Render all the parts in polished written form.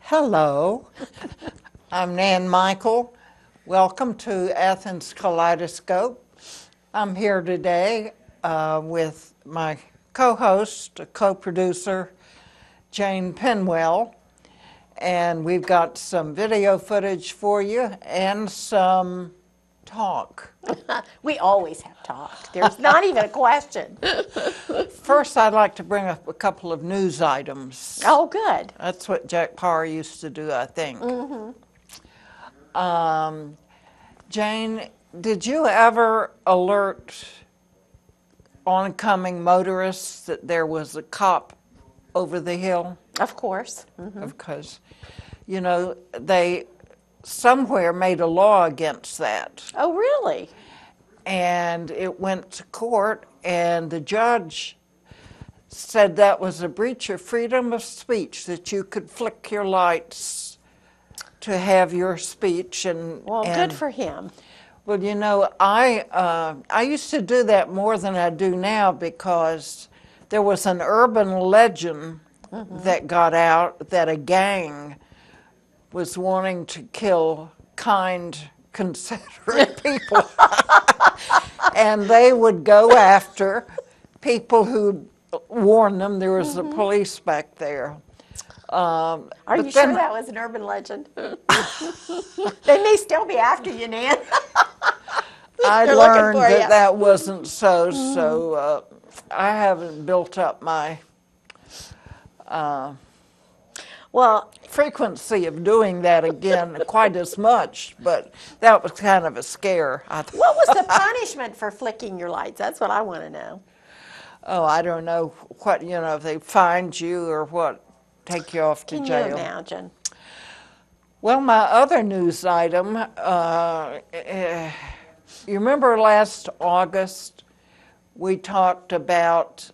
Hello, I'm Nan Michael. Welcome to Athens Kaleidoscope. I'm here today with my co-host, co-producer, Jane Penwell, and we've got some video footage for you and some talk. We always have talk. There's not even a question. First, I'd like to bring up a couple of news items. Oh, good. That's what Jack Parr used to do, I think. Jane, did you ever alert oncoming motorists that there was a cop over the hill? Of course. Because, you know, they somewhere made a law against that. Oh, really? And it went to court, and the judge said that was a breach of freedom of speech, that you could flick your lights to have your speech. Well, good for him. Well, you know, I used to do that more than I do now because there was an urban legend that got out that a gang was wanting to kill kind, considerate people. And they would go after people who warned them. There was the police back there. Are you sure that was an urban legend? They may still be after you, Nan. I learned that that wasn't so, so I haven't built up my frequency of doing that again quite as much, but that was kind of a scare. What was the punishment for flicking your lights? That's what I want to know. Oh, I don't know what, you know, if they find you or what, take you off to jail. Can you imagine? Well, my other news item, you remember last August we talked about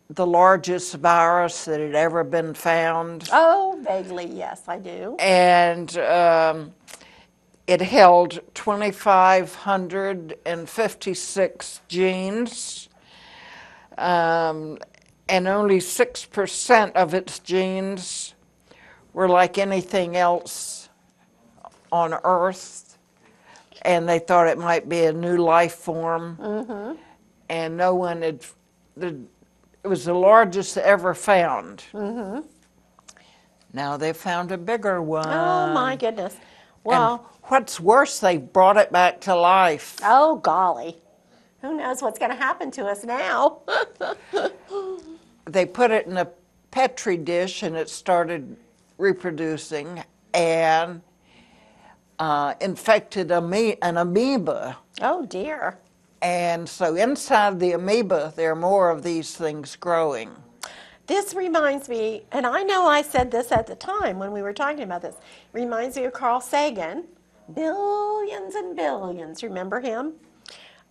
the largest virus that had ever been found? Oh, vaguely, yes, I do. And it held 2,556 genes, and only 6% of its genes were like anything else on Earth, and they thought it might be a new life form, and no one had, it was the largest ever found. Now they found a bigger one. Oh, my goodness. Well, and what's worse, they brought it back to life. Oh, golly. Who knows what's going to happen to us now? They put it in a Petri dish and it started reproducing and infected an amoeba. Oh, dear. And so inside the amoeba, there are more of these things growing. This reminds me, and I know I said this at the time when we were talking about this, reminds me of Carl Sagan. Billions and billions, remember him?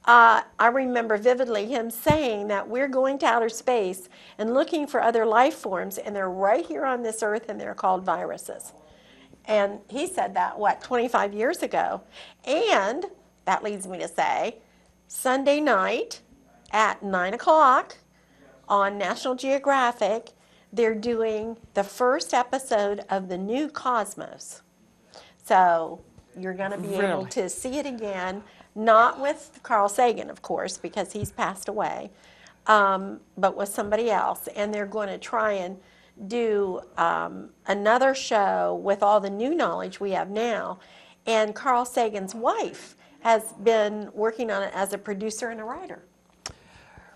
I remember vividly him saying that we're going to outer space and looking for other life forms, and they're right here on this earth, and they're called viruses. And he said that, 25 years ago? And that leads me to say, Sunday night at 9 o'clock on National Geographic, they're doing the first episode of the new Cosmos. So you're going to be able to see it again, not with Carl Sagan, of course, because he's passed away, but with somebody else. And they're going to try and do another show with all the new knowledge we have now. And Carl Sagan's wife has been working on it as a producer and a writer.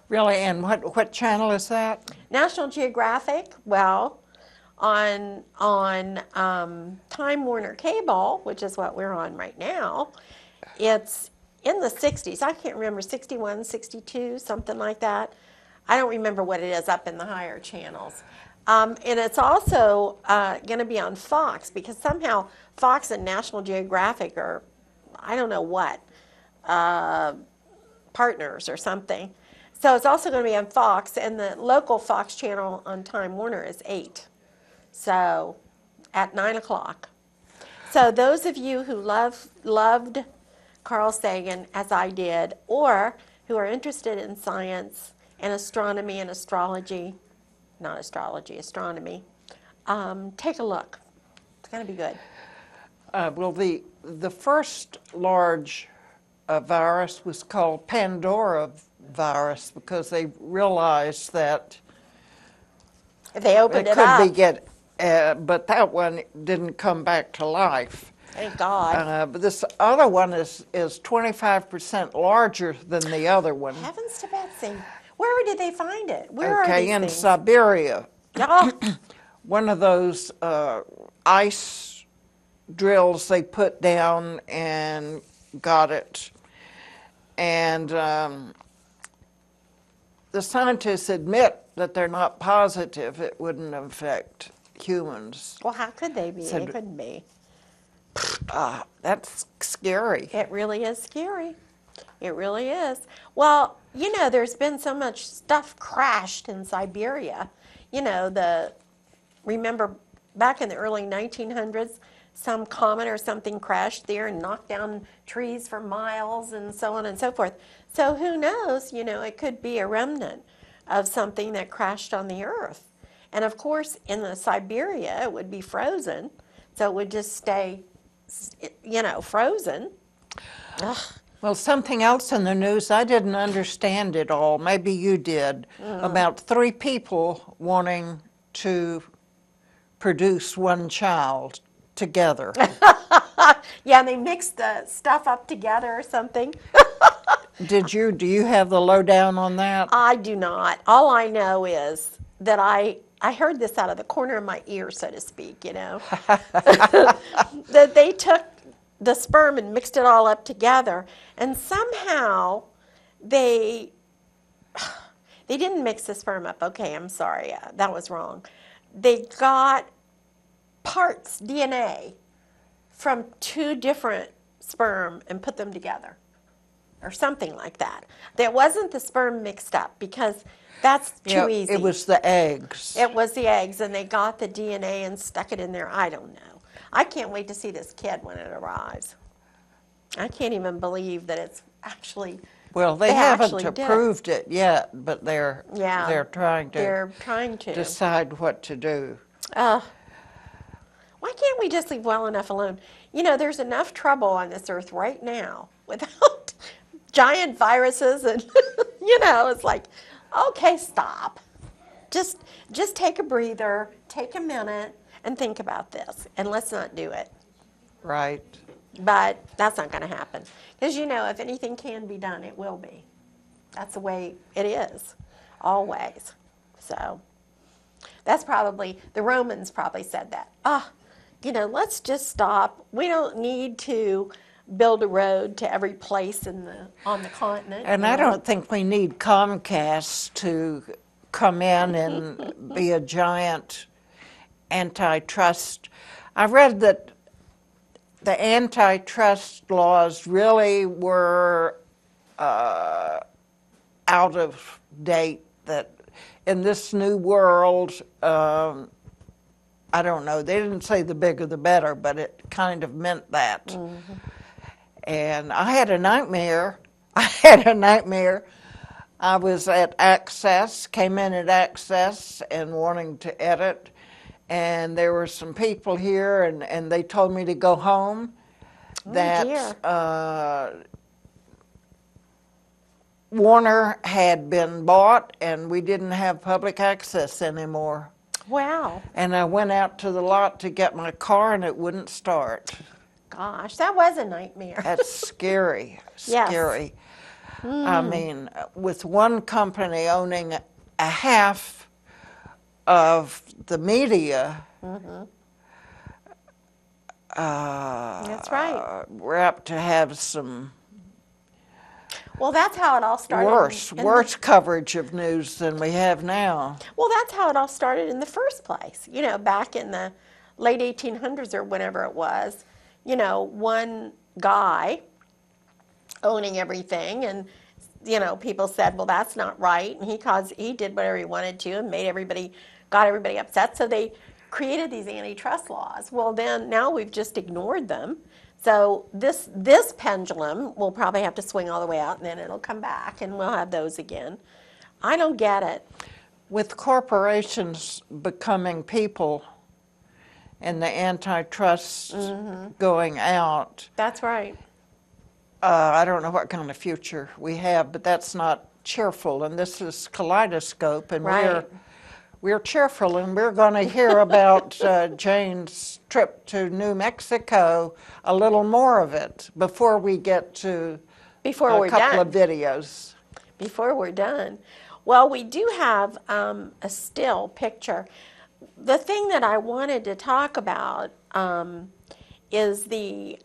Really? And what channel is that? National Geographic, well, on Time Warner Cable, which is what we're on right now, it's in the 60s. I can't remember, 61, 62, something like that. I don't remember what it is up in the higher channels. And it's also going to be on Fox, because somehow Fox and National Geographic are, I don't know what, partners or something. So it's also going to be on Fox, and the local Fox channel on Time Warner is 8. So at 9 o'clock. So those of you who loved Carl Sagan, as I did, or who are interested in science and astronomy and astrology, not astrology, astronomy, take a look. It's going to be good. Well, the first large virus was called Pandora virus because they realized that If they opened it it could be up, but that one didn't come back to life. thank God. But this other one is 25% larger than the other one. Heavens to Betsy. Where did they find it? Where are Okay, these in things? Siberia. Oh, One of those ice drills they put down and got it. And the scientists admit that they're not positive it wouldn't affect humans. well, how could they be? Said- They couldn't be. That's scary. It really is scary. It really is. Well, you know, there's been so much stuff crashed in Siberia. You know, remember back in the early 1900s, some comet or something crashed there and knocked down trees for miles and so on and so forth. So who knows, you know, it could be a remnant of something that crashed on the earth. And of course, in the Siberia, it would be frozen. So it would just stay, you know, frozen. Ugh. Well, something else in the news, I didn't understand it all. Maybe you did. About 3 people wanting to produce one child together. Yeah, and they mixed the stuff up together or something. Do you have the lowdown on that? I do not. All I know is that I heard this out of the corner of my ear, so to speak, you know. That they took the sperm and mixed it all up together, and somehow they didn't mix the sperm up. Okay, I'm sorry, that was wrong. They got parts, DNA, from 2 different sperm and put them together, or something like that. That wasn't the sperm mixed up, because that's too easy. It was the eggs. It was the eggs, and they got the DNA and stuck it in there. I don't know. I can't wait to see this kid when it arrives. I can't even believe that it's actually. Well, they haven't approved it yet, but they're trying to decide what to do. Why can't we just leave well enough alone? You know, there's enough trouble on this earth right now without giant viruses, and you know, it's like, okay, stop. Just take a breather, take a minute, and think about this, and let's not do it. Right. But that's not going to happen, because you know, if anything can be done, it will be. That's the way it is, always. So that's probably, the Romans probably said that. You know, let's just stop. We don't need to build a road to every place on the continent. And I don't think we need Comcast to come in and be a giant antitrust. I read that the antitrust laws really were out of date, that in this new world, I don't know, they didn't say the bigger the better, but it kind of meant that. Mm-hmm. And I had a nightmare. I was at Access, came in at Access and wanting to edit, and there were some people here, and they told me to go home. Warner had been bought, and we didn't have public access anymore. Wow. And I went out to the lot to get my car, and it wouldn't start. Gosh, that was a nightmare. That's scary, scary. Yes. I mean, with one company owning a half of the media, that's right. We're apt to have some Well, that's how it all started. Worse coverage of news than we have now. Well, that's how it all started in the first place. You know, back in the late 1800s or whenever it was, you know, one guy owning everything, and, you know, people said, well, that's not right. And he did whatever he wanted to and got everybody upset. So they created these antitrust laws. Well, then now we've just ignored them. So this pendulum will probably have to swing all the way out, and then it'll come back, and we'll have those again. I don't get it. With corporations becoming people and the antitrust going out, That's right. I don't know what kind of future we have, but that's not cheerful. And this is Kaleidoscope, and Right. we're cheerful, and we're going to hear about Jane's trip to New Mexico, a little more of it, before we get to Before a we're couple done. of videos. Before we're done. Well, we do have a still picture. The thing that I wanted to talk about is the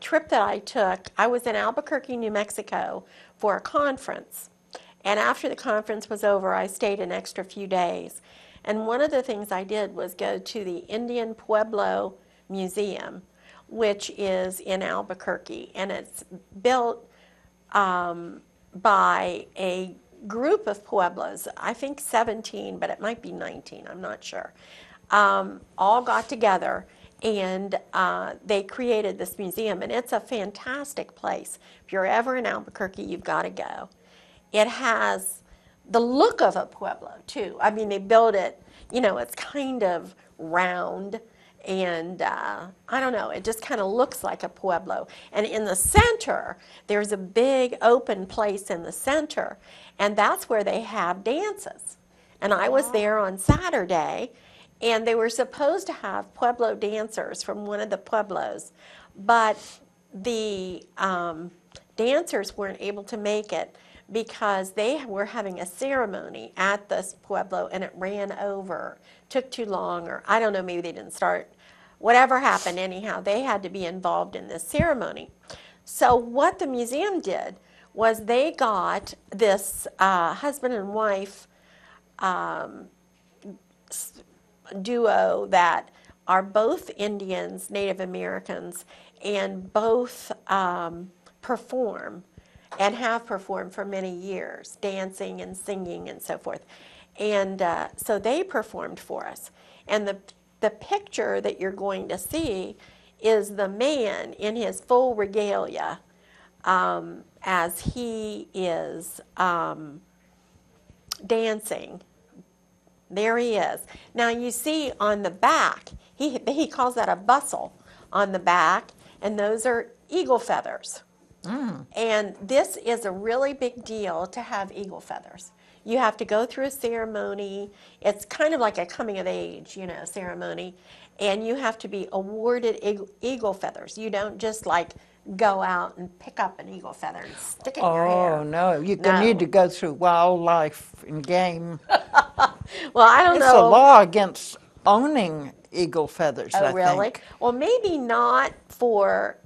trip that I took. I was in Albuquerque, New Mexico for a conference. And after the conference was over, I stayed an extra few days. And one of the things I did was go to the Indian Pueblo Museum, which is in Albuquerque. And it's built by a group of Pueblos, I think 17, but it might be 19, I'm not sure, all got together and they created this museum. And it's a fantastic place. If you're ever in Albuquerque, you've got to go. It has the look of a Pueblo, too. I mean, they built it, it's kind of round. And I don't know, it just kind of looks like a Pueblo. And in the center, there's a big open place in the center, and that's where they have dances. And I was there on Saturday, and they were supposed to have Pueblo dancers from one of the Pueblos, but the dancers weren't able to make it because they were having a ceremony at this Pueblo and it ran over, took too long, or I don't know, maybe they didn't start. Whatever happened, anyhow, they had to be involved in this ceremony. So what the museum did was they got this husband and wife duo that are both Indians, Native Americans, and both perform and have performed for many years, dancing and singing and so forth. And so they performed for us. And the picture that you're going to see is the man in his full regalia as he is dancing. There he is. Now you see on the back, he calls that a bustle on the back, and those are eagle feathers. And this is a really big deal to have eagle feathers. You have to go through a ceremony. It's kind of like a coming of age, ceremony. And you have to be awarded eagle feathers. You don't just go out and pick up an eagle feather and stick it in your hair. Oh, no, you No. need to go through wildlife and game. Well, I don't It's know. a law against owning eagle feathers, Oh, I really? think. Well, maybe not for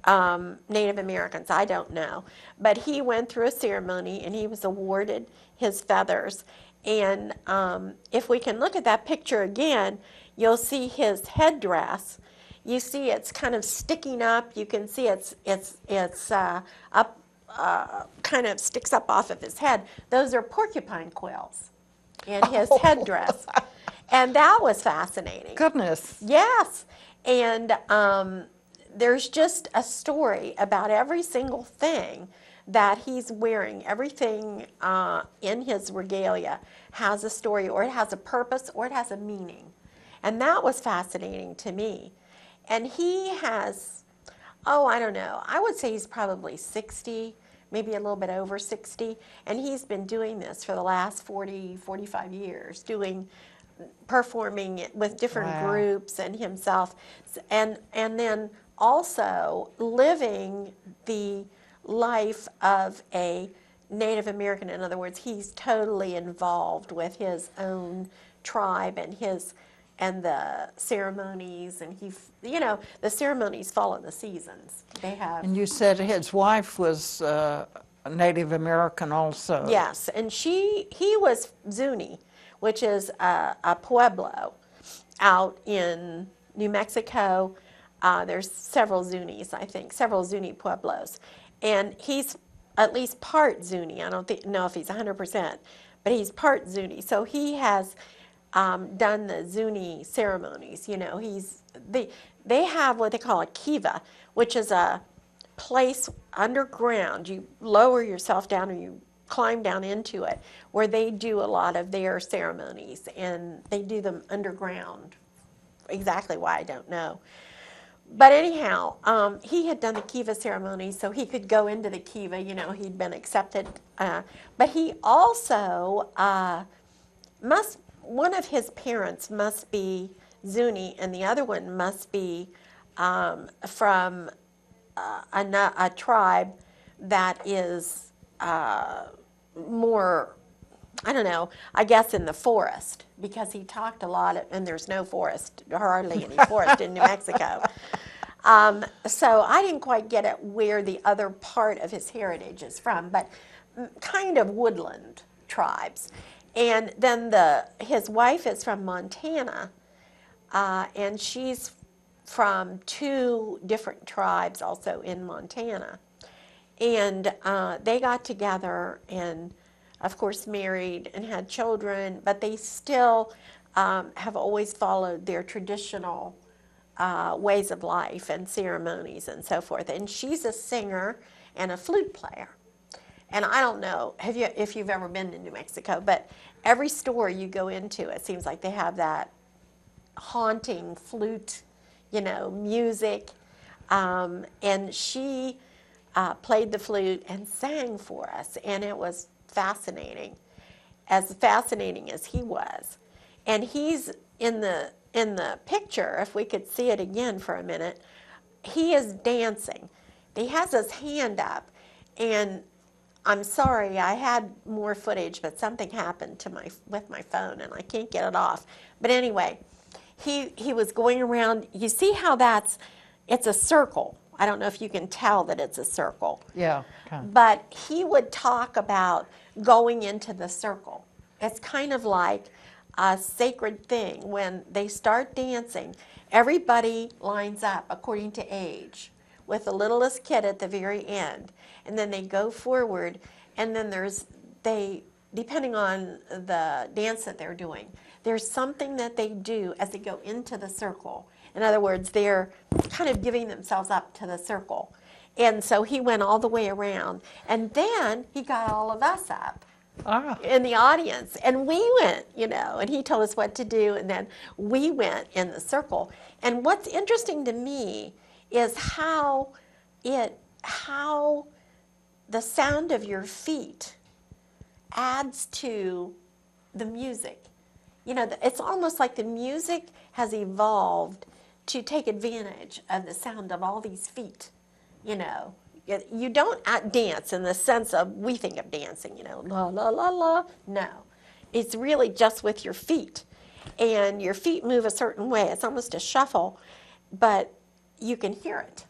Native Americans. I don't know. But he went through a ceremony and he was awarded his feathers. And if we can look at that picture again, you'll see his headdress. You see it's kind of sticking up. You can see it's up, kind of sticks up off of his head. Those are porcupine quills in his headdress. And that was fascinating. Goodness. Yes. And there's just a story about every single thing that he's wearing. Everything in his regalia has a story, or it has a purpose, or it has a meaning. And that was fascinating to me. And he has, I don't know, I would say he's probably 60, maybe a little bit over 60. And he's been doing this for the last 40, 45 years, performing with different groups and himself, and then also living the life of a Native American. In other words, he's totally involved with his own tribe and the ceremonies, and the ceremonies follow the seasons. They have. And you said his wife was a Native American also. Yes, and he was Zuni, which is a Pueblo out in New Mexico. There's several Zunis, I think, several Zuni Pueblos. And he's at least part Zuni. I don't know if he's 100%, but he's part Zuni. So he has done the Zuni ceremonies. They have what they call a kiva, which is a place underground. You lower yourself down, or you climb down into it, where they do a lot of their ceremonies, and they do them underground. Exactly why, I don't know. But anyhow, he had done the kiva ceremony, so he could go into the kiva. You know, he'd been accepted. But he also one of his parents must be Zuni, and the other one must be from a tribe that is more, I don't know, I guess in the forest, because he talked a lot, and there's no forest, hardly any forest in New Mexico. So I didn't quite get it where the other part of his heritage is from, but kind of woodland tribes. And then his wife is from Montana, and she's from 2 different tribes also in Montana. And they got together and, of course, married and had children, but they still have always followed their traditional ways of life and ceremonies and so forth. And she's a singer and a flute player. And I don't know if you've ever been to New Mexico, but every store you go into, it seems like they have that haunting flute, music. And she played the flute and sang for us, and it was fascinating as he was. And he's in the picture, if we could see it again for a minute, he is dancing. He has his hand up, and I'm sorry, I had more footage, but something happened with my phone, and I can't get it off. But anyway, he was going around. You see how it's a circle. I don't know if you can tell that it's a circle. Yeah. Okay. But he would talk about going into the circle. It's kind of like a sacred thing. When they start dancing, everybody lines up according to age, with the littlest kid at the very end. And then they go forward, and then depending on the dance that they're doing, there's something that they do as they go into the circle. In other words, they're kind of giving themselves up to the circle. And so he went all the way around, and then he got all of us up in the audience, and we went, and he told us what to do, and then we went in the circle. And what's interesting to me is how the sound of your feet adds to the music. It's almost like the music has evolved to take advantage of the sound of all these feet. You don't dance in the sense of we think of dancing, la, la, la, la. No. It's really just with your feet. And your feet move a certain way. It's almost a shuffle, but you can hear it.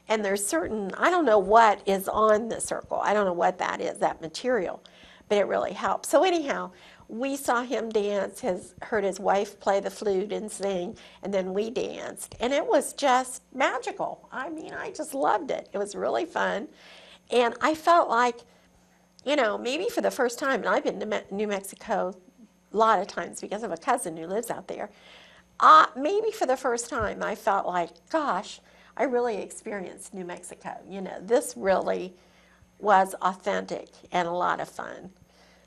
And there's I don't know what is on the circle. I don't know what that is, that material, but it really helps. So anyhow, we saw him dance, heard his wife play the flute and sing, and then we danced. And it was just magical. I mean, I just loved it. It was really fun. And I felt like, maybe for the first time, and I've been to New Mexico a lot of times because of a cousin who lives out there, maybe for the first time I felt like, gosh, I really experienced New Mexico. This really was authentic and a lot of fun.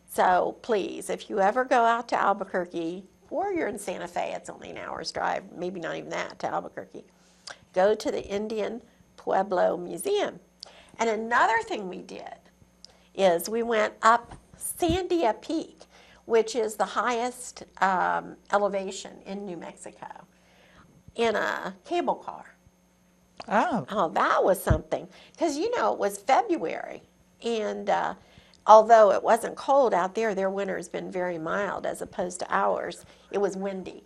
So please, if you ever go out to Albuquerque, or you're in Santa Fe, it's only an hour's drive, maybe not even that, to Albuquerque, go to the Indian Pueblo Museum. And another thing we did is we went up Sandia Peak, which is the highest elevation in New Mexico, in a cable car. Oh, that was something. Because, it was February, and although it wasn't cold out there, their winter has been very mild as opposed to ours. It was windy.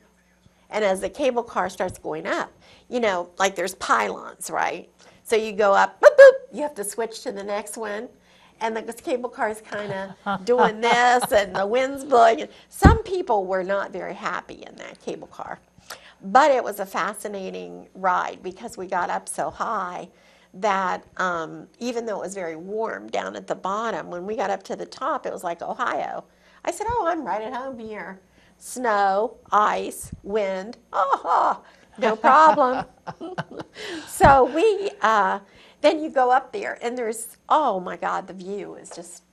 And as the cable car starts going up, like there's pylons, right? So you go up, boop, boop, you have to switch to the next one. And the cable car is kind of doing this, and the wind's blowing. Some people were not very happy in that cable car. But it was a fascinating ride because we got up so high that even though it was very warm down at the bottom, when we got up to the top, it was like Ohio. I said, I'm right at home here. Snow, ice, wind, no problem. So we then you go up there, and there's, oh my God, the view is just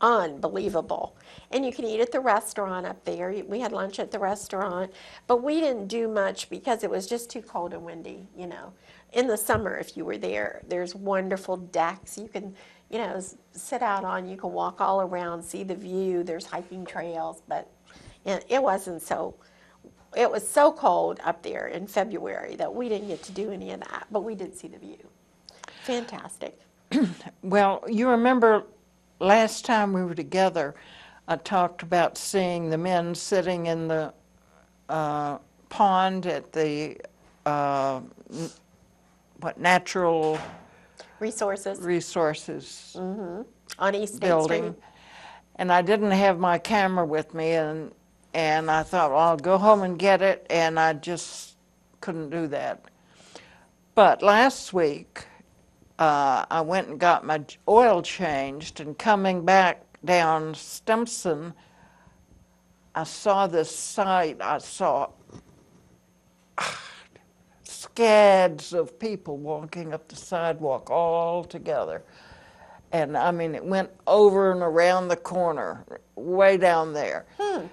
unbelievable. And you can eat at the restaurant up there. We had lunch at the restaurant, but we didn't do much because it was just too cold and windy, you know. In the summer, if you were there, there's wonderful decks you can, you know, sit out on. You can walk all around, see the view. There's hiking trails, but it wasn't so, it was so cold up there in February that we didn't get to do any of that, but we did see the view. Fantastic. Well, you remember last time we were together, I talked about seeing the men sitting in the pond at the natural resources On East State building, Street. and I didn't have my camera with me, and I thought, well, I'll go home and get it, and I just couldn't do that. But last week, I went and got my oil changed, and coming back down Stimson, I saw this sight. I saw scads of people walking up the sidewalk all together. And I mean, it went over and around the corner, way down there.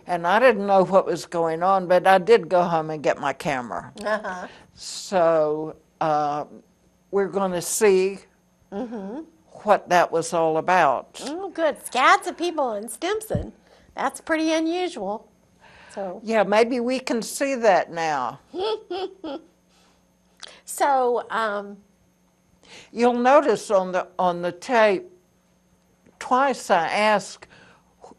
And I didn't know what was going on, but I did go home and get my camera. So we're going to see what that was all about. Oh, good. Scads of people in Stimson. That's pretty unusual. So, Yeah, maybe we can see that now. so You'll notice on the tape, twice I asked,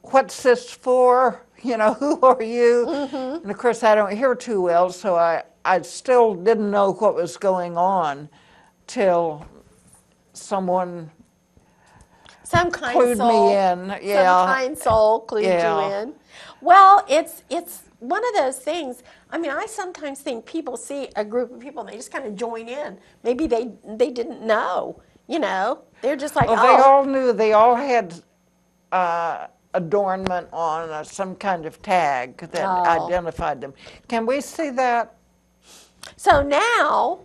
"What's this for? You know, who are you?" And of course, I don't hear too well, so I still didn't know what was going on till someone some kind clued soul, me in. Yeah, some kind soul clued Yeah. you in. Well, it's one of those things. I mean, I sometimes think people see a group of people and they just kind of join in. Maybe they didn't know. You know, they're just like, well, oh. they all knew. They all had adornment on some kind of tag that identified them. Can we see that? So now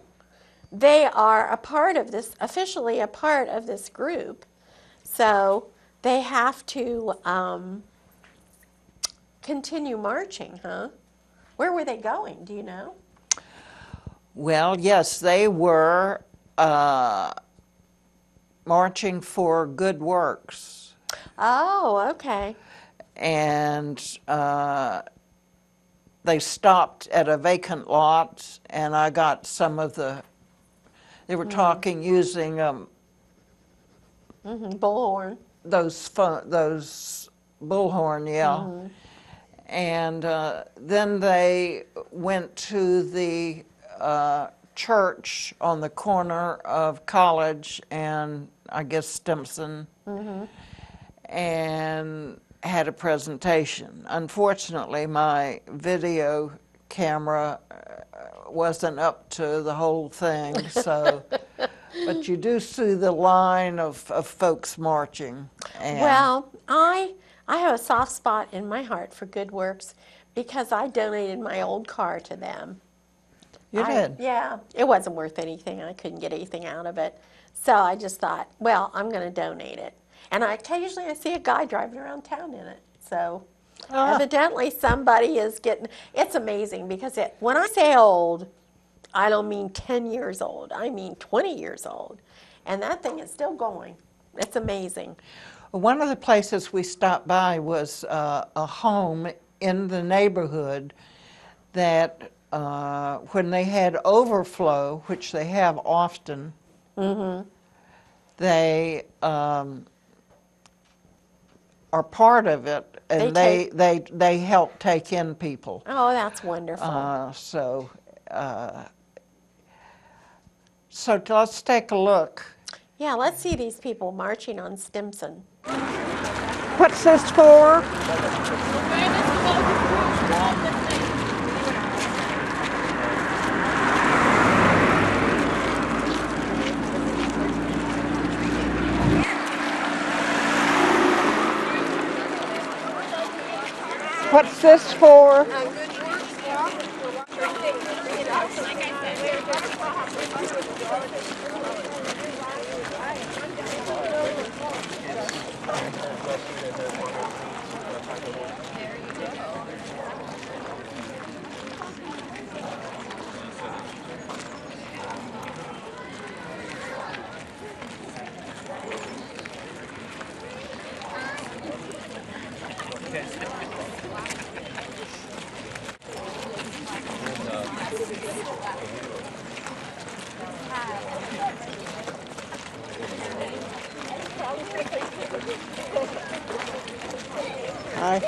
they are a part of this, officially a part of this group. So they have to continue marching, huh? Where were they going? Do you know? Well, yes, they were marching for good works. Oh, okay. And they stopped at a vacant lot, and I got some of they were talking using Bullhorn. those bullhorn, yeah. And then they went to the church on the corner of College and I guess Stimson, and had a presentation. Unfortunately, my video camera wasn't up to the whole thing, so. But you do see the line of folks marching. And Well, I have a soft spot in my heart for good works because I donated my old car to them. you did. Yeah, it wasn't worth anything. I couldn't get anything out of it. So I just thought, well, I'm going to donate it. And occasionally I see a guy driving around town in it. So evidently somebody is getting, it's amazing because when I say old, I don't mean 10 years old. I mean 20 years old. And that thing is still going. It's amazing. One of the places we stopped by was a home in the neighborhood that when they had overflow, which they have often, they are part of it, and they help take in people. Oh, that's wonderful. So let's take a look. Yeah, let's see these people marching on Stimson. What's this for? What's this for? Bye.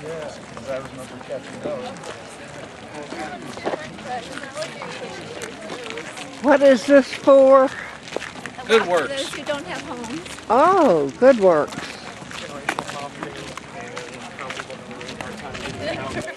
Yes, because I remember catching those. What is this for? Good For works. those who don't have homes. Oh, good works. Generational poverty and how people have a really hard time getting out.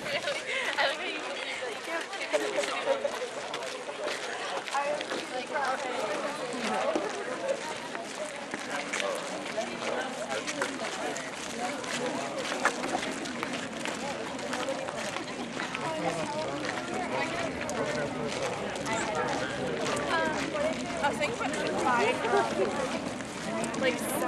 I was thinking about buying like some.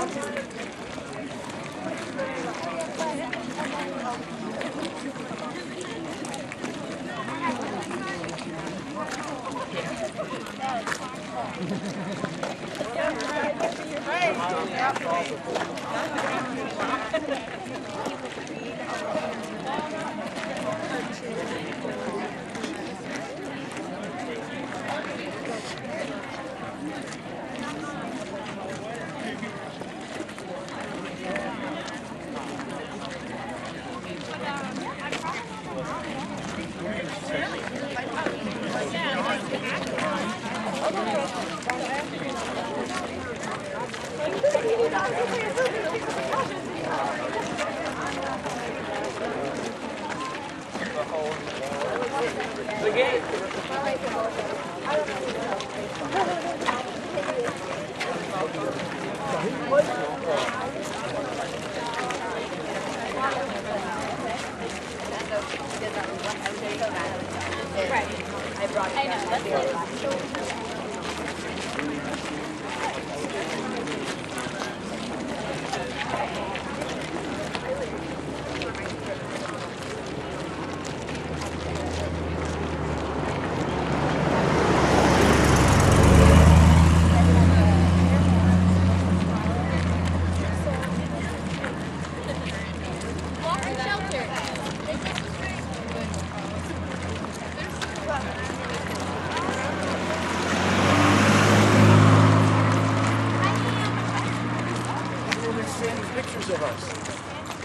Pictures of us.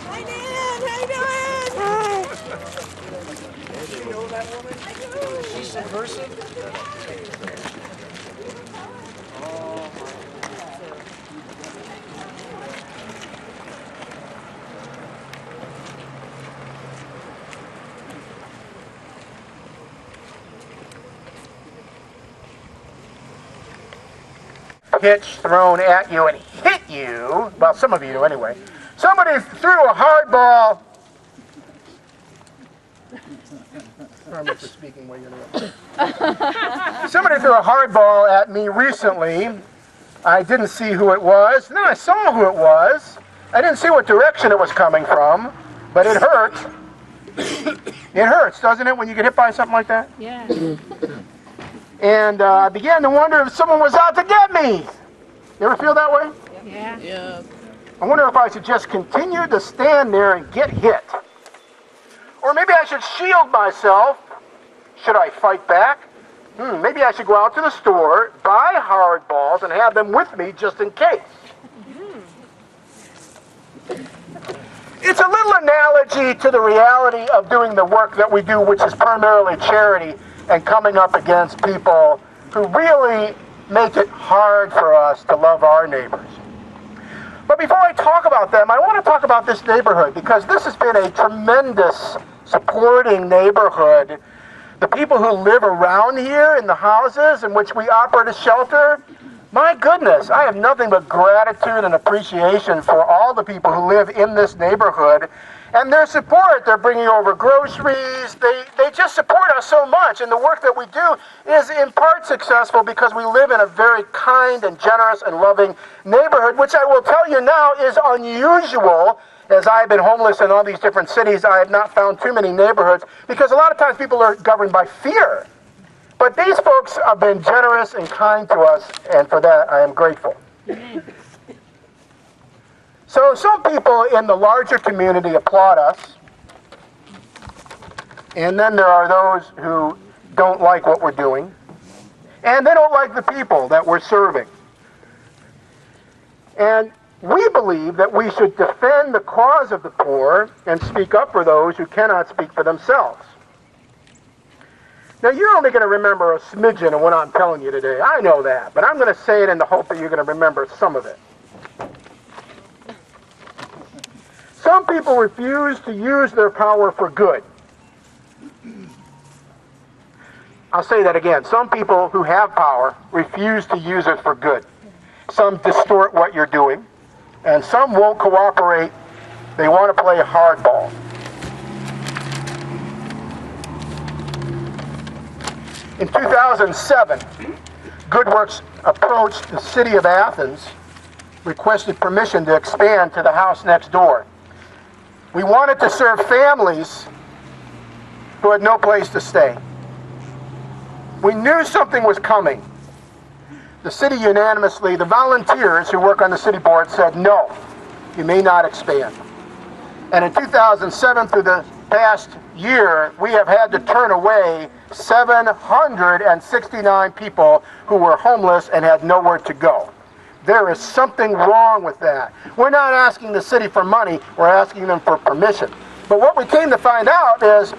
Hi, Nan. How you doing? Do you know that woman? She's subversive. Pitch thrown at you and hit you. Well, some of you do anyway. Somebody threw a hard ball. Sorry for speaking while you're there. Somebody threw a hard ball at me recently. I didn't see who it was. Then I saw who it was. I didn't see what direction it was coming from, but it hurt. It hurts, doesn't it, when you get hit by something like that? Yeah. And I began to wonder if someone was out to get me. You ever feel that way? Yeah. I wonder if I should just continue to stand there and get hit. Or maybe I should shield myself. Should I fight back? Maybe I should go out to the store, buy hard balls, and have them with me just in case. It's a little analogy to the reality of doing the work that we do, which is primarily charity, and coming up against people who really make it hard for us to love our neighbors. But before I talk about them, I want to talk about this neighborhood, because this has been a tremendous supporting neighborhood. The people who live around here in the houses in which we operate a shelter, my goodness, I have nothing but gratitude and appreciation for all the people who live in this neighborhood and their support. They're bringing over groceries. They just support us so much, and the work that we do is in part successful because we live in a very kind and generous and loving neighborhood, which I will tell you now is unusual. As I've been homeless in all these different cities, I have not found too many neighborhoods because a lot of times people are governed by fear. But these folks have been generous and kind to us, and for that I am grateful. So some people in the larger community applaud us, and then there are those who don't like what we're doing, and they don't like the people that we're serving. And we believe that we should defend the cause of the poor and speak up for those who cannot speak for themselves. Now, you're only going to remember a smidgen of what I'm telling you today. I know that, but I'm going to say it in the hope that you're going to remember some of it. Some people refuse to use their power for good. I'll say that again. Some people who have power refuse to use it for good. Some distort what you're doing, and some won't cooperate. They want to play hardball. In 2007, GoodWorks approached the city of Athens, requested permission to expand to the house next door. We wanted to serve families who had no place to stay. We knew something was coming. The city unanimously, the volunteers who work on the city board said, no, you may not expand. And in 2007, through the past year, we have had to turn away 769 people who were homeless and had nowhere to go. There is something wrong with that. We're not asking the city for money, we're asking them for permission. But what we came to find out is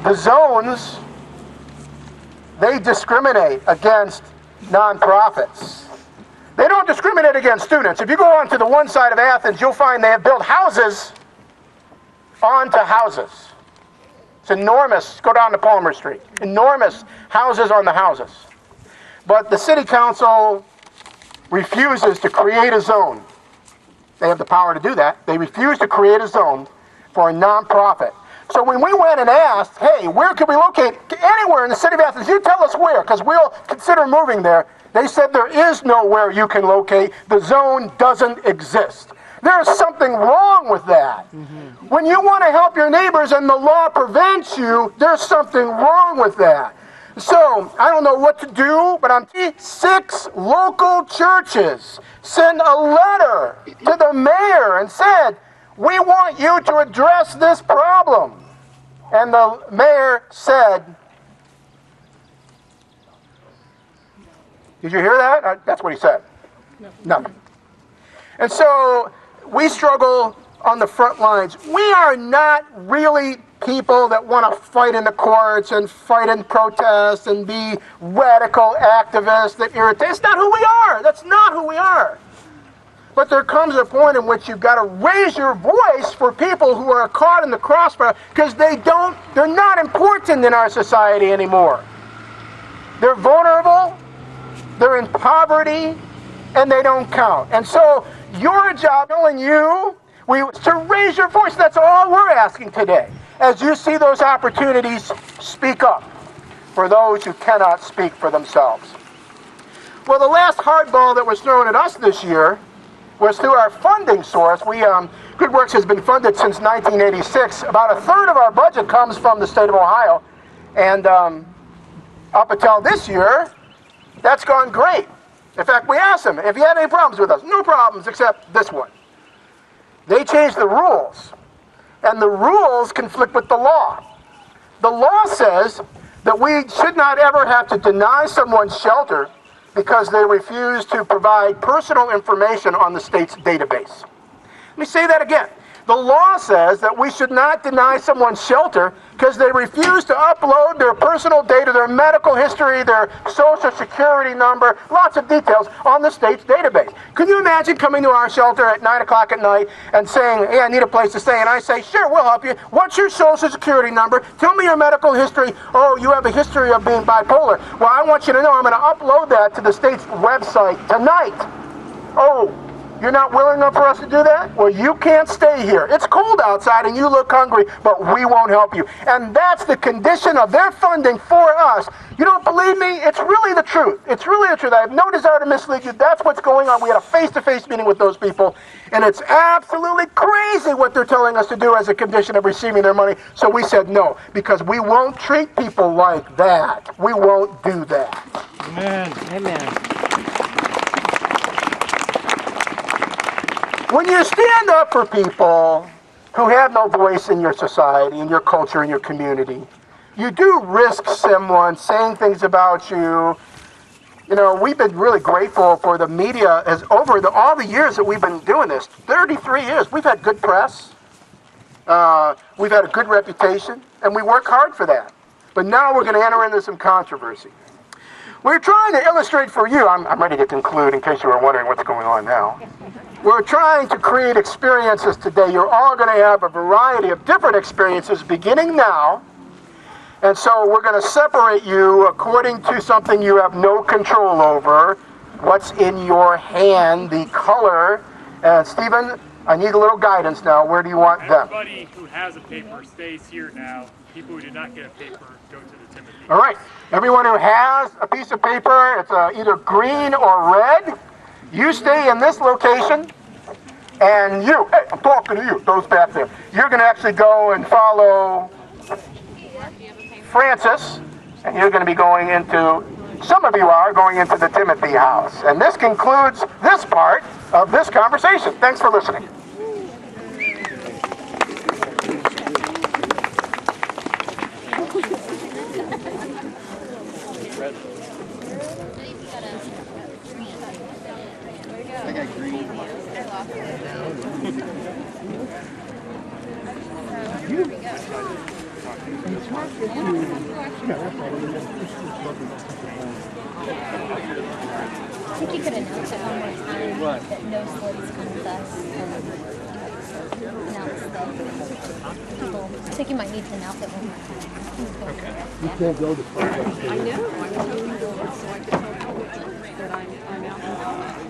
the zones, they discriminate against nonprofits. They don't discriminate against students. If you go onto the one side of Athens, you'll find they have built houses onto houses. It's enormous. Go down to Palmer Street. Enormous houses on the houses. But the city council refuses to create a zone. They have the power to do that. They refuse to create a zone for a nonprofit. So when we went and asked, hey, where could we locate? Anywhere in the city of Athens, you tell us where, because we'll consider moving there. They said there is nowhere you can locate. The zone doesn't exist. There's something wrong with that. When you want to help your neighbors and the law prevents you, there's something wrong with that. So, I don't know what to do, but 6 local churches sent a letter to the mayor and said, we want you to address this problem. And the mayor said, did you hear that? That's what he said. No. And so we struggle on the front lines. We are not really people that want to fight in the courts and fight in protests and be radical activists that irritate. That's not who we are. That's not who we are. But there comes a point in which you've got to raise your voice for people who are caught in the crossfire because they're not important in our society anymore. They're vulnerable, they're in poverty, and they don't count. And so your job, telling you, to raise your voice. That's all we're asking today. As you see those opportunities, speak up for those who cannot speak for themselves. Well, the last hardball that was thrown at us this year was through our funding source. GoodWorks has been funded since 1986. About a third of our budget comes from the state of Ohio. And up until this year, that's gone great. In fact, we asked them, if you had any problems with us, no problems except this one. They changed the rules. And the rules conflict with the law. The law says that we should not ever have to deny someone shelter because they refuse to provide personal information on the state's database. Let me say that again. The law says that we should not deny someone shelter because they refuse to upload their personal data, their medical history, their social security number, lots of details on the state's database. Can you imagine coming to our shelter at 9 o'clock at night and saying, hey, I need a place to stay, and I say, sure, we'll help you. What's your social security number? Tell me your medical history. Oh, you have a history of being bipolar. Well, I want you to know I'm going to upload that to the state's website tonight. Oh, you're not willing for us to do that? Well, you can't stay here. It's cold outside and you look hungry, but we won't help you. And that's the condition of their funding for us. You don't believe me? It's really the truth. It's really the truth. I have no desire to mislead you. That's what's going on. We had a face-to-face meeting with those people, and it's absolutely crazy what they're telling us to do as a condition of receiving their money. So we said no, because we won't treat people like that. We won't do that. Amen. Amen. When you stand up for people who have no voice in your society, in your culture, in your community, you do risk someone saying things about you. You know, we've been really grateful for the media as over all the years that we've been doing this, 33 years, we've had good press, we've had a good reputation, and we work hard for that. But now we're going to enter into some controversy. We're trying to illustrate for you, I'm ready to conclude in case you were wondering what's going on now. We're trying to create experiences today. You're all going to have a variety of different experiences beginning now. And so we're going to separate you according to something you have no control over, what's in your hand, the color. And Stephen, I need a little guidance now. Where do you want them? Everybody who has a paper stays here now. People who did not get a paper go to the Timothy. All right. Everyone who has a piece of paper, it's either green or red, you stay in this location. And you, hey, I'm talking to you, those back there. You're going to actually go and follow Francis, and you're going to be going into, some of you are going into the Timothy house. And this concludes this part of this conversation. Thanks for listening. I got green. I think you could announce it one more time that no slaves come with us and announce that people. I think you might need to announce it one more time. Okay. You can't go to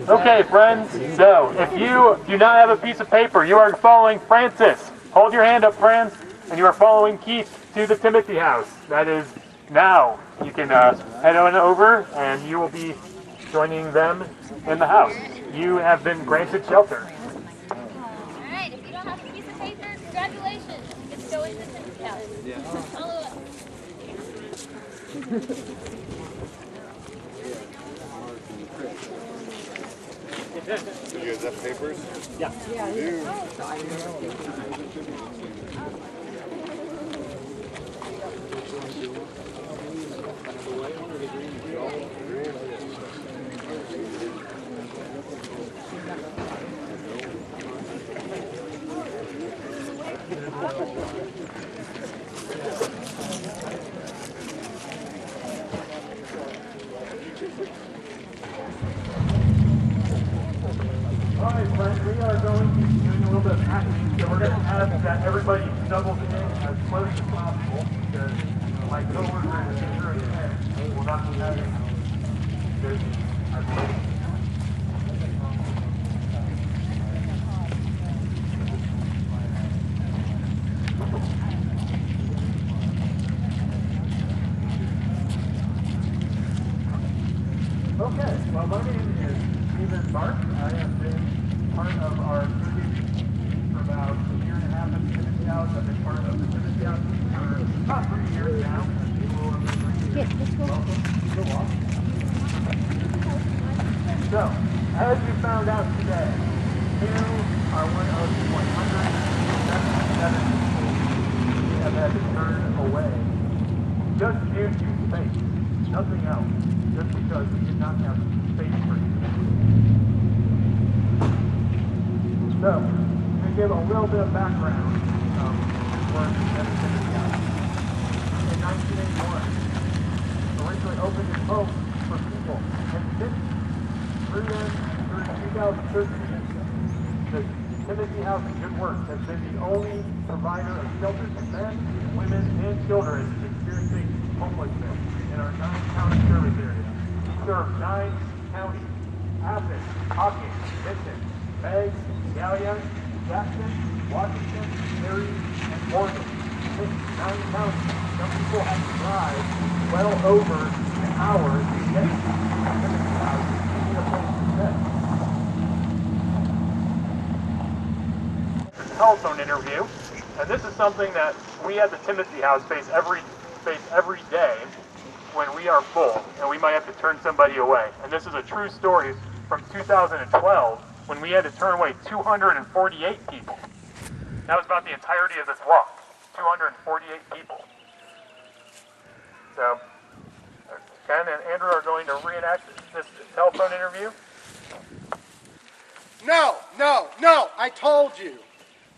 Okay, friends, so if you do not have a piece of paper, you are following Francis. Hold your hand up, friends, and you are following Keith to the Timothy house. That is now. You can head on over, and you will be joining them in the house. You have been granted shelter. Alright, if you don't have a piece of paper, congratulations. You get to go into the Timothy house. Follow us. Do you guys have papers? Yeah. Alright, friends, we are going to be doing a little bit of packing, so we're going to ask that everybody doubles in as close as possible, because my coworker and the teacher in the head will not be having this, I believe. Okay, well, my name is Stephen Mark. I have been part of our community for about a year and a half at the Timothy House. I've been part of the Timothy House for about 3 years now. Welcome. Go on. So, as you found out today, you are one of the 177 people we have had to turn away just due to space, nothing else. Just because we did not have space for you. So, I'm going to give a little bit of background of work at the Timothy House. In 1981, originally opened in hope for people, and since through 2013, the Timothy House of Good Works has been the only provider of shelter to men, women, and children experiencing homelessness in our 9-county service area. We serve 9 counties: Athens, Hawkins, Benton, Meigs, Gallia, Jackson, Washington, Perry, and Morgan. 9 counties. Some people have to drive well over an hour to get to the Timothy House to get a place to stay. Telephone interview, and this is something that we at the Timothy House face every day when we are full, and we might have to turn somebody away. And this is a true story from 2012 when we had to turn away 248 people. That was about the entirety of this walk, 248 people. So, Ken and Andrew are going to reenact this telephone interview. No, I told you.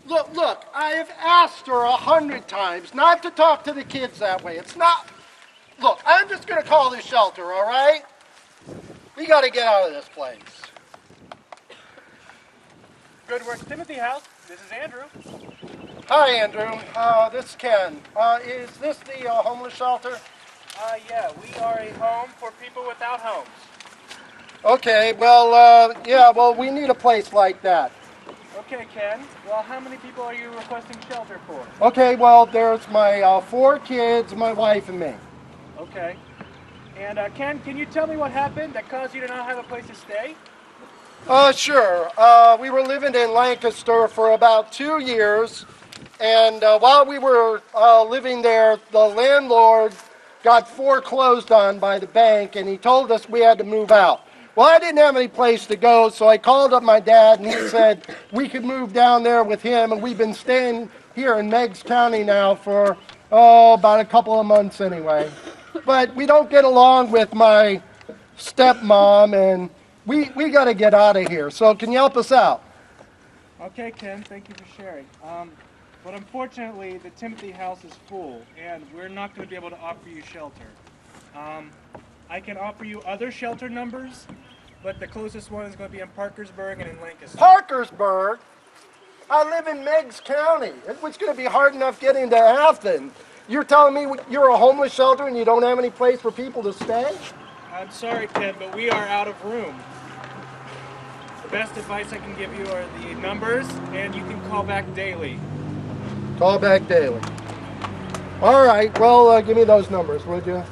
Look, I have asked her 100 times not to talk to the kids that way. It's not... Look, I'm just going to call the shelter, all right? We got to get out of this place. Good work, Timothy House. This is Andrew. Hi, Andrew. This is Ken. Is this the homeless shelter? Yeah, we are a home for people without homes. Okay, well, we need a place like that. Okay, Ken. Well, how many people are you requesting shelter for? Okay, well, there's my 4 kids, my wife, and me. Okay. And Ken, can you tell me what happened that caused you to not have a place to stay? Sure. We were living in Lancaster for about 2 years, and while we were living there, the landlord got foreclosed on by the bank, and he told us we had to move out. Well, I didn't have any place to go, so I called up my dad, and he said we could move down there with him, and we've been staying here in Meigs County now for, about a couple of months anyway. But we don't get along with my stepmom, and we got to get out of here. So can you help us out? Okay, Ken, thank you for sharing. But unfortunately, the Timothy House is full, and we're not going to be able to offer you shelter. I can offer you other shelter numbers, but the closest one is going to be in Parkersburg and in Lancaster. Parkersburg? I live in Meigs County. It's going to be hard enough getting to Athens. You're telling me you're a homeless shelter and you don't have any place for people to stay? I'm sorry, Ken, but we are out of room. The best advice I can give you are the numbers, and you can call back daily. Call back daily. All right, well, give me those numbers, would you?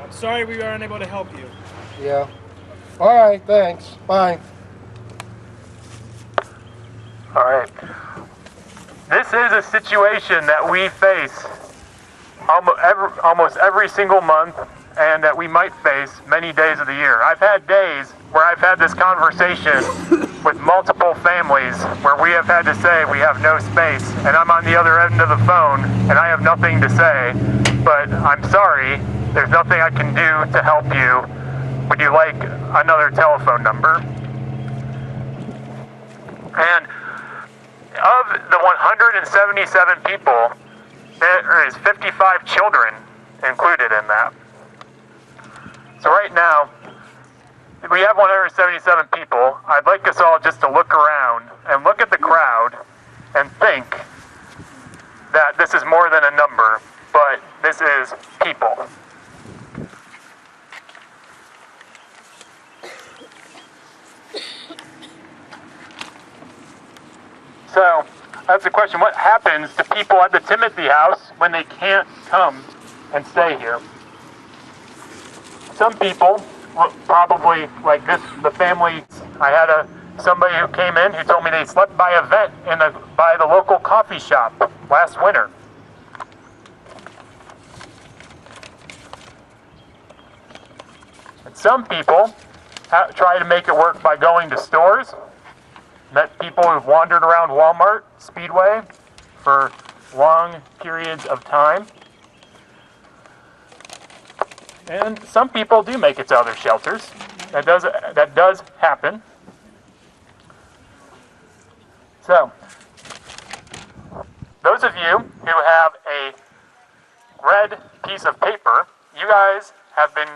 I'm sorry we are unable to help you. Yeah. All right, thanks. Bye. All right. This is a situation that we face almost every single month, and that we might face many days of the year. I've had days where I've had this conversation with multiple families where we have had to say we have no space, and I'm on the other end of the phone and I have nothing to say, but I'm sorry, there's nothing I can do to help you. Would you like another telephone number? And of the 177 people, there is 55 children included in that. So right now, we have 177 people. I'd like us all just to look around and look at the crowd and think that this is more than a number, but this is people. So that's the question. What happens to people at the Timothy House when they can't come and stay here? Some people, probably like this, the family, I had somebody who came in who told me they slept by a vent by the local coffee shop last winter. And some people try to make it work by going to stores. Met people who've wandered around Walmart, Speedway for long periods of time. And some people do make it to other shelters. That does happen. So, those of you who have a red piece of paper, you guys have been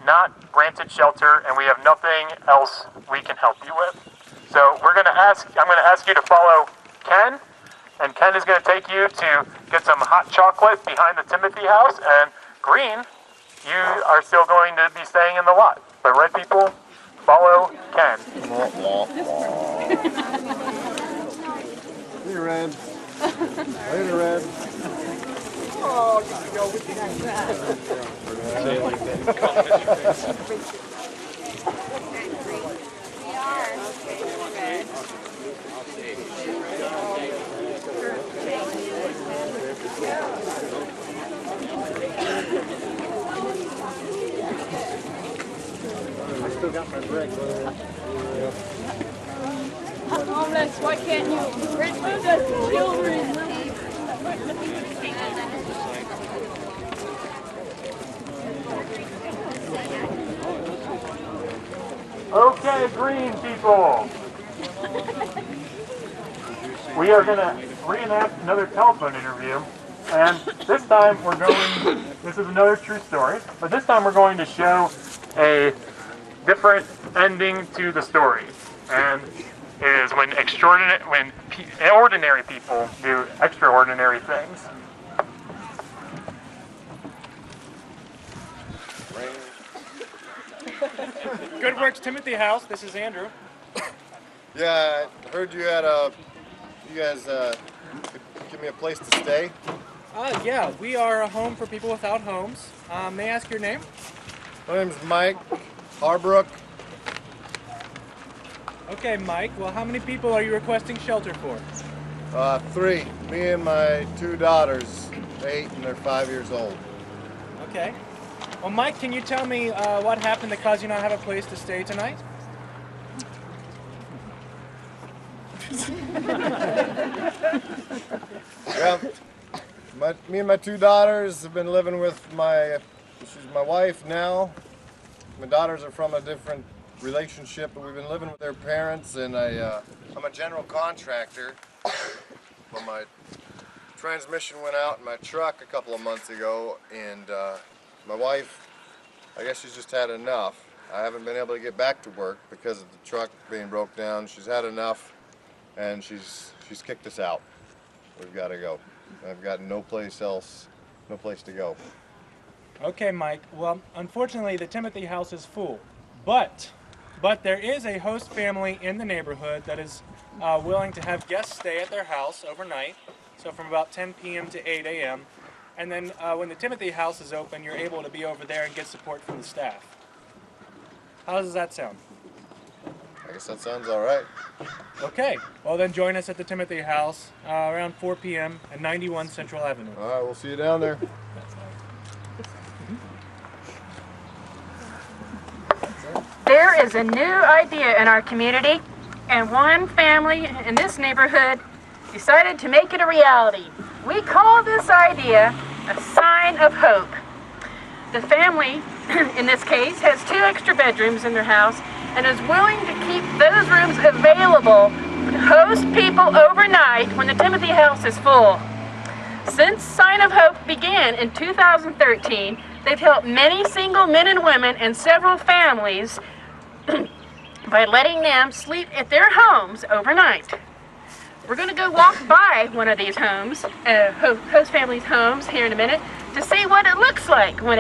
not granted shelter, and we have nothing else we can help you with. So I'm going to ask you to follow Ken, and Ken is going to take you to get some hot chocolate behind the Timothy House, and Green, you are still going to be staying in the lot. But red people, follow Ken. See you, Red. Later, Red. Oh, you can go with I still got my break. Why can't you? Richmond has children. Okay, green people. We are going to reenact another telephone interview. And this time we're going, this is another true story, but this time we're going to show a different ending to the story. And it is when ordinary people do extraordinary things. Good works, Timothy House. This is Andrew. Yeah, I heard you had you guys could give me a place to stay. Yeah, we are a home for people without homes. May I ask your name? My name's Mike Harbrook. Okay, Mike. Well, how many people are you requesting shelter for? 3. Me and my 2 daughters, 8 and they're 5 years old. Okay. Well, Mike, can you tell me what happened that caused you not have a place to stay tonight? Well, me and my 2 daughters have been living with she's my wife now. My daughters are from a different relationship, but we've been living with their parents, and I'm a general contractor. Well, my transmission went out in my truck a couple of months ago, and my wife, I guess she's just had enough. I haven't been able to get back to work because of the truck being broke down. She's had enough, and she's kicked us out. We've got to go. I've got no place to go. Okay, Mike. Well, unfortunately, the Timothy House is full, but there is a host family in the neighborhood that is willing to have guests stay at their house overnight, so from about 10 p.m. to 8 a.m. And then when the Timothy House is open, you're able to be over there and get support from the staff. How does that sound? I guess that sounds all right. Okay. Well, then join us at the Timothy House around 4 p.m. at 91 Central Avenue. All right, we'll see you down there. There is a new idea in our community, and one family in this neighborhood decided to make it a reality. We call this idea a sign of hope. The family, in this case, has 2 extra bedrooms in their house and is willing to keep those rooms available to host people overnight when the Timothy House is full. Since Sign of Hope began in 2013, they've helped many single men and women and several families by letting them sleep at their homes overnight. We're going to go walk by one of these homes, host families' homes, here in a minute, to see what it looks like when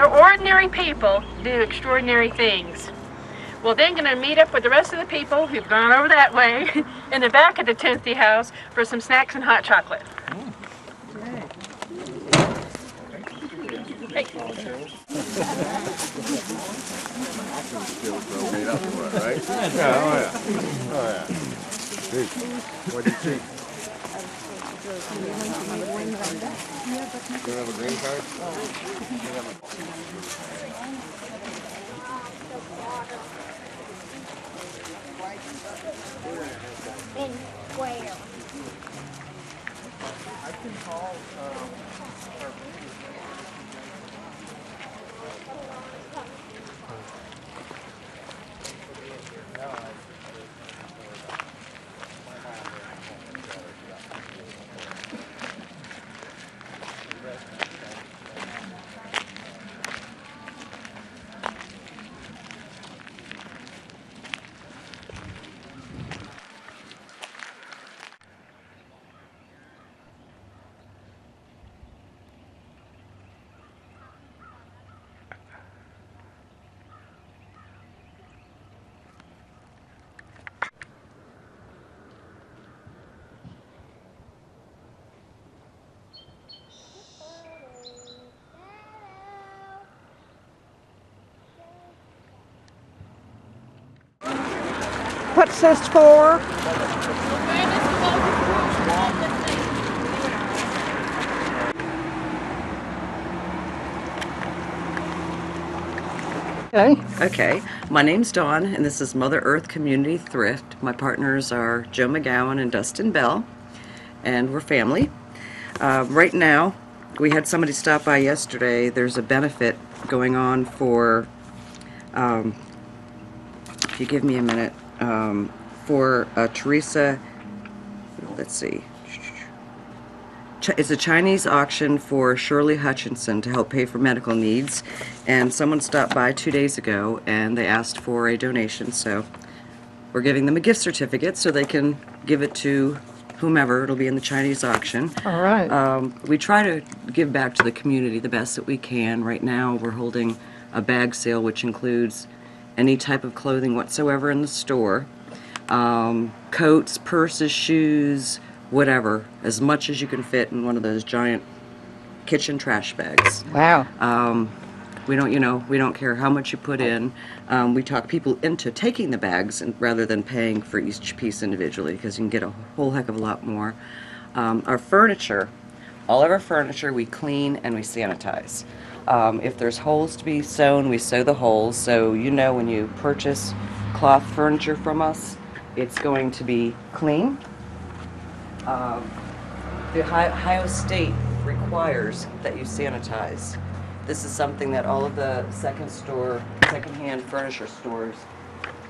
ordinary people do extraordinary things. We're then going to meet up with the rest of the people who've gone over that way in the back of the Timothy House for some snacks and hot chocolate. Hey. Right? Yeah, oh yeah. Oh yeah. What do you think? You don't have a green card? In where? I can call What's this for? Okay. Okay, my name's Dawn, and this is Mother Earth Community Thrift. My partners are Joe McGowan and Dustin Bell, and we're family. Right now, we had somebody stop by yesterday. There's a benefit going on for, if you give me a minute, for Teresa, let's see. It's a Chinese auction for Shirley Hutchinson to help pay for medical needs, and someone stopped by 2 days ago and they asked for a donation, so we're giving them a gift certificate so they can give it to whomever. It'll be in the Chinese auction. All right. We try to give back to the community the best that we can. Right now we're holding a bag sale which includes any type of clothing whatsoever in the store. Coats, purses, shoes, whatever, as much as you can fit in one of those giant kitchen trash bags. Wow. We don't care how much you put in. We talk people into taking the bags rather than paying for each piece individually, because you can get a whole heck of a lot more. Our furniture, all of our furniture, we clean and we sanitize. If there's holes to be sewn, we sew the holes. So when you purchase cloth furniture from us, it's going to be clean. The Ohio State requires that you sanitize. This is something that all of the secondhand furniture stores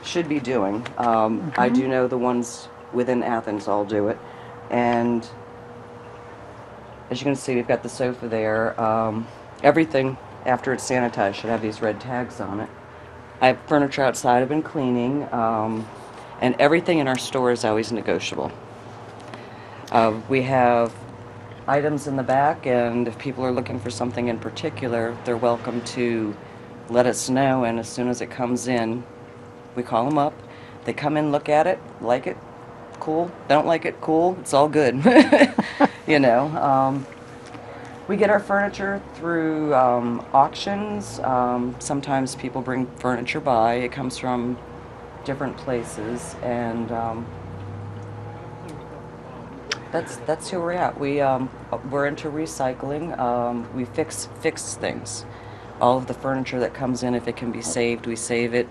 should be doing. I do know the ones within Athens all do it. And as you can see, we've got the sofa there. Everything after it's sanitized should have these red tags on it. I have furniture outside I've been cleaning, and everything in our store is always negotiable. We have items in the back, and if people are looking for something in particular, they're welcome to let us know, and as soon as it comes in, we call them up. They come in, look at it, like it, cool. Don't like it, cool. It's all good. We get our furniture through auctions. Sometimes people bring furniture by. It comes from different places, and that's who we're at. We're into recycling. We fix things. All of the furniture that comes in, if it can be saved, we save it.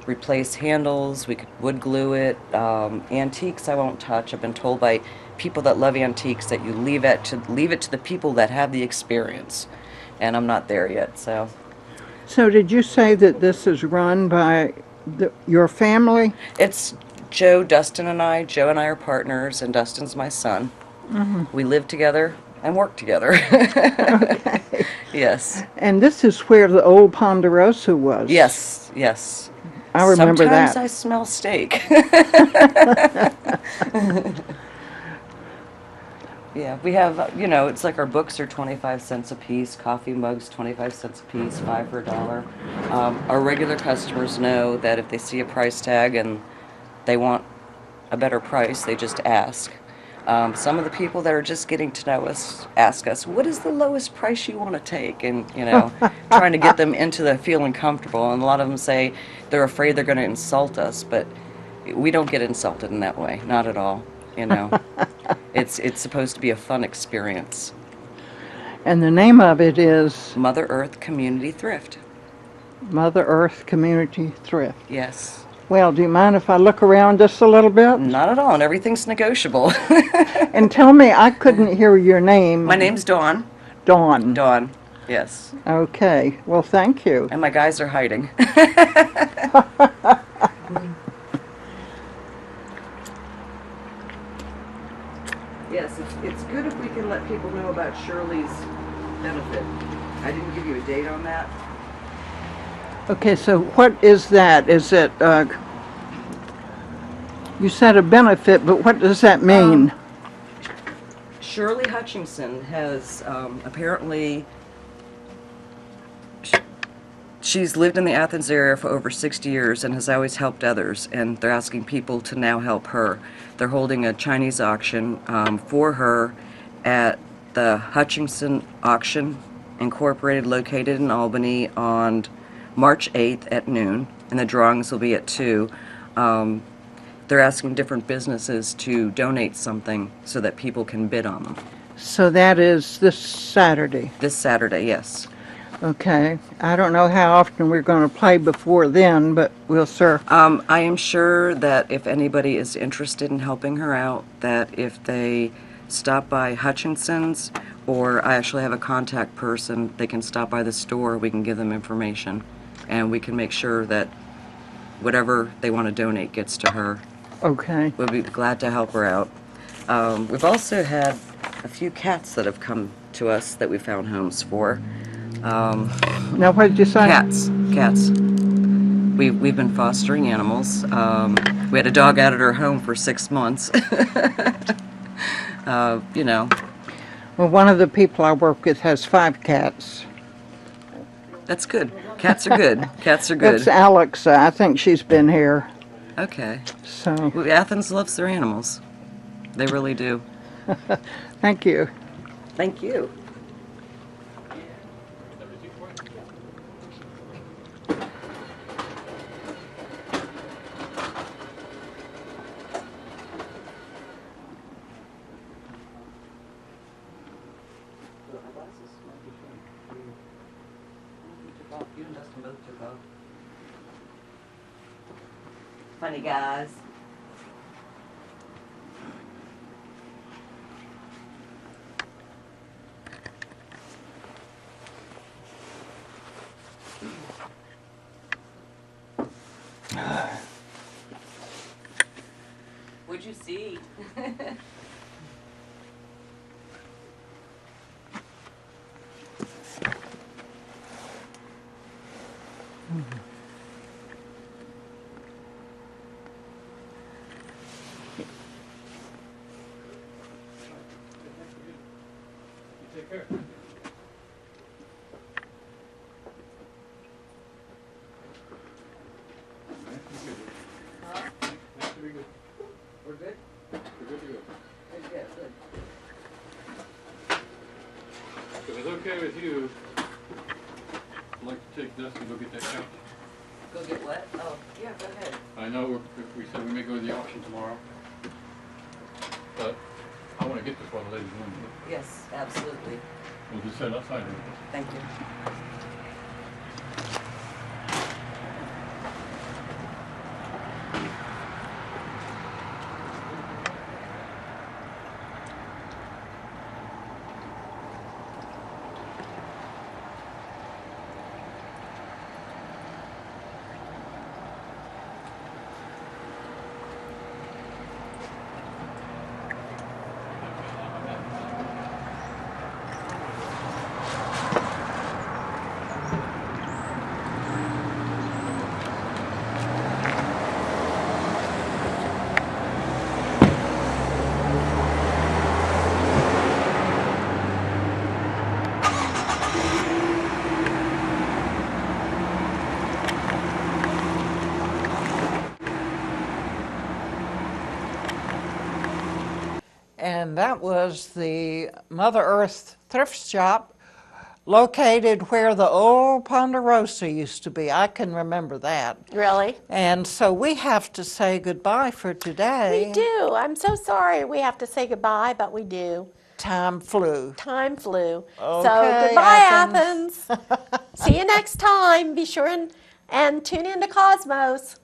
Replace handles. We could wood glue it. Antiques, I won't touch. I've been told by people that love antiques that you leave it to the people that have the experience, and I'm not there yet. So did you say that this is run by your family? It's Joe, Dustin, and I. Joe and I are partners, and Dustin's my son. Mm-hmm. We live together and work together. Okay. Yes. And this is where the old Ponderosa was. Yes. I remember Sometimes that. I smell steak. Yeah, we have, it's like our books are 25 cents a piece, coffee mugs 25 cents a piece, 5 for $1. Our regular customers know that if they see a price tag and they want a better price, they just ask. Some of the people that are just getting to know us ask us, what is the lowest price you want to take? And, trying to get them into the feeling comfortable. And a lot of them say they're afraid they're going to insult us, but we don't get insulted in that way, not at all. It's supposed to be a fun experience. And the name of it is? Mother Earth Community Thrift. Mother Earth Community Thrift. Yes. Well, do you mind if I look around just a little bit? Not at all, and everything's negotiable. And tell me, I couldn't hear your name. My name's Dawn. Dawn. Dawn, yes. Okay, well, thank you. And my guys are hiding. Yes, it's good if we can let people know about Shirley's benefit. I didn't give you a date on that. Okay, so what is that? Is it, you said a benefit, but what does that mean? Shirley Hutchinson has apparently, she's lived in the Athens area for over 60 years and has always helped others, and they're asking people to now help her. They're holding a Chinese auction for her at the Hutchinson Auction Incorporated, located in Albany, on March 8th at noon, and the drawings will be at 2. They're asking different businesses to donate something so that people can bid on them. So that is this Saturday? This Saturday, yes. Okay. I don't know how often we're going to play before then, but we'll surf. I am sure that if anybody is interested in helping her out, that if they stop by Hutchinson's, or I actually have a contact person, they can stop by the store, we can give them information, and we can make sure that whatever they want to donate gets to her. Okay. We'll be glad to help her out. We've also had a few cats that have come to us that we found homes for. Now, what did you say? Cats. We've been fostering animals. We had a dog out at our home for 6 months. You know, Well, one of the people I work with has 5 cats. that's good. Cats are good. Cats are good. It's Alex. I think she's been here. Okay. So, Well, Athens loves their animals. They really do. thank you. Thank you. Funny guys. What'd you see? Take care. We're good? We're good to go. Yeah, good. If it's okay with you, I'd like to take Dustin to go get that couch. Go get what? Oh, yeah, go ahead. I know if we said we may go to the auction tomorrow, but I want to get this while the ladies room. Yes, absolutely. We'll just sit outside. Thank you. And that was the Mother Earth thrift shop located where the old Ponderosa used to be. I can remember that. Really? And so we have to say goodbye for today. We do. I'm so sorry we have to say goodbye, but we do. Time flew. Time flew. So Okay, goodbye, Athens. Athens. See you next time. Be sure and tune in to Cosmos.